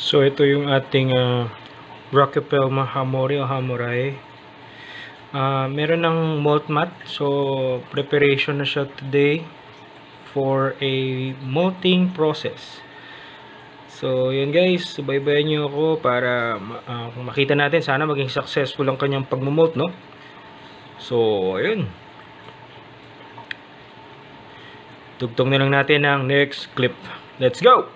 So ito yung ating Rockefeller Hamori o Hamorai. Meron ng malt mat. So preparation na siya today for a malting process. So yun guys, subaybayan nyo ako para makita natin, sana maging successful ang kanyang pagmamalt, no? So ayun, tugtong na lang natin ang next clip. Let's go!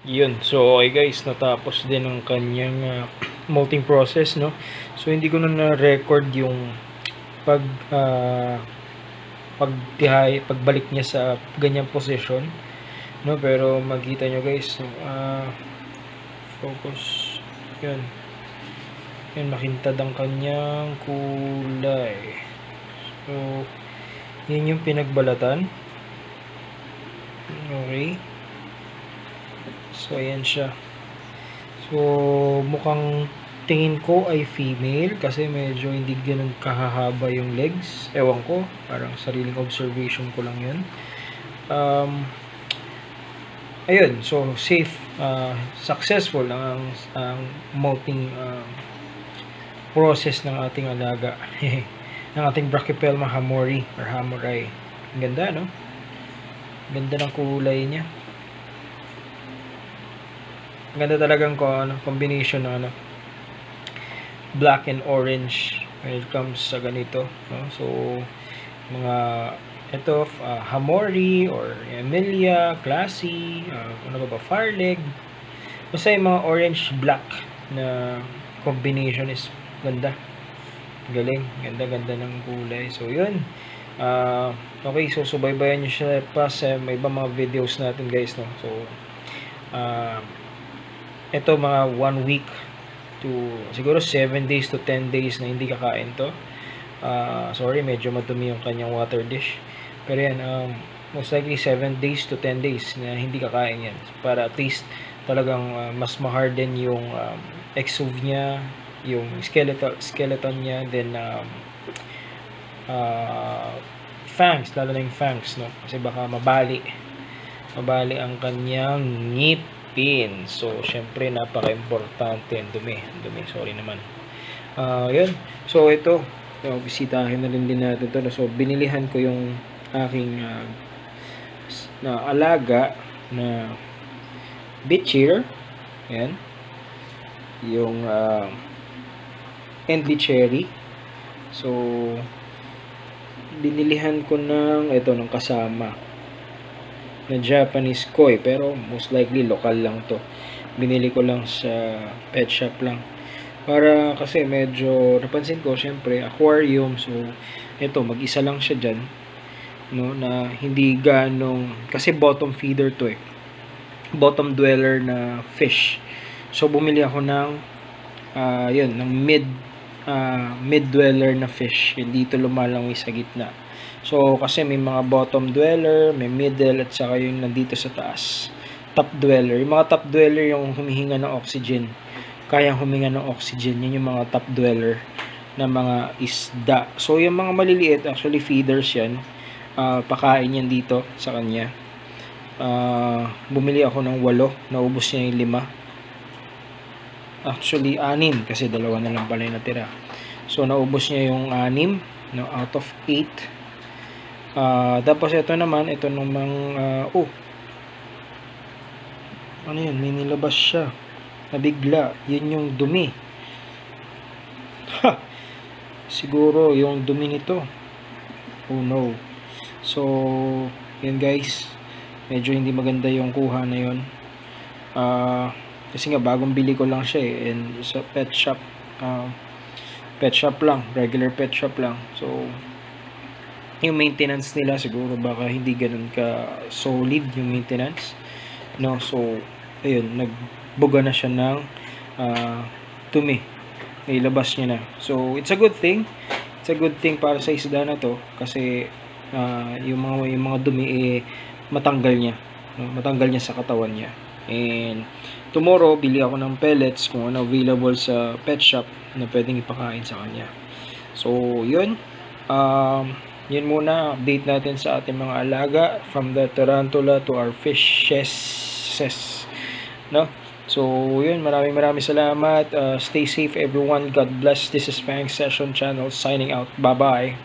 Yun. So, okay guys, natapos din ang kanyang molting process, no? So, hindi ko na-record yung pag pagbalik niya sa ganyang position, no? Pero makita nyo guys, no? Focus. Yun. Yun, makintad ang kanyang kulay. So, yun yung pinagbalatan. Okay. So, ayan siya. So, mukhang tingin ko ay female kasi medyo hindi ganun kahahaba yung legs. Ewan ko, parang sariling observation ko lang yun. Ayun, so safe, successful ang molting process ng ating alaga. Ng ating Brachypelma hamori or hamorai. Ang ganda, no? Ganda ng kulay niya. Ganda talagang combination ng black and orange when it comes sa ganito, no? So mga ito hamori or Emilia, classy, ano ba, Farleg, basta yung mga orange black na combination is ganda, galing, ganda ng kulay. So yun, okay, so subaybayan nyo siya pa sa may iba mga videos natin guys, no? So ito mga 1 week to siguro 7 days to 10 days na hindi kakain to. Sorry, medyo madumi yung kanyang water dish. Pero yan, most likely 7 days to 10 days na hindi kakain yan. Para at least talagang mas ma-harden yung exuve niya, yung skeleton niya, then fangs, lalo na yung fangs, no? Kasi baka mabali ang kanyang ngipin. So, syempre, napaka-importante ang dumi. Sorry naman. Yun. So, ito. So, bisitahin na rin din natin ito. So, binilihan ko yung aking na alaga na bichir. Yan. Yung Endley Cherry. So, binilihan ko ng kasama na Japanese koi, pero most likely local lang to. Binili ko lang sa pet shop lang. Para kasi medyo napansin ko, syempre aquarium, so ito mag-isa lang siya diyan, no, na hindi ganong, kasi bottom feeder to bottom dweller na fish. So bumili ako ng ng mid dweller na fish. Yung dito lumalangoy sa gitna. So, kasi may mga bottom dweller, may middle, at saka yung nandito sa taas, top dweller. Yung mga top dweller yung humihinga ng oxygen. Kayang huminga ng oxygen. Yun yung mga top dweller na mga isda. So, yung mga maliliit, actually feeders yan. Pakain yan dito sa kanya. Bumili ako ng 8. Naubos niya yung 5. Actually, 6. Kasi 2 na lang pala yung natira. So, naubos niya yung 6. No, out of 8. Tapos ito naman, ito namang ano yun, may nilabas siya nabigla, yun yung dumi. Siguro yung dumi nito. Oh no. So yun guys, medyo hindi maganda yung kuha na yun. Kasi nga bagong bili ko lang siya and sa pet shop lang, regular pet shop lang. So yung maintenance nila siguro baka hindi ganun ka solid yung maintenance, no? So ayun, nagbuga na siya ng dumi, ilabas niya na. So it's a good thing para sa isda na to, kasi yung mga dumi matanggal niya, no? Matanggal niya sa katawan niya. And tomorrow bili ako ng pellets kung ano available sa pet shop na pwedeng ipakain sa kanya. So yun, yun muna, update natin sa ating mga alaga, from the tarantula to our fishes, no? So yun, maraming salamat. Stay safe everyone, God bless. This is Fang Session Channel signing out. Bye bye.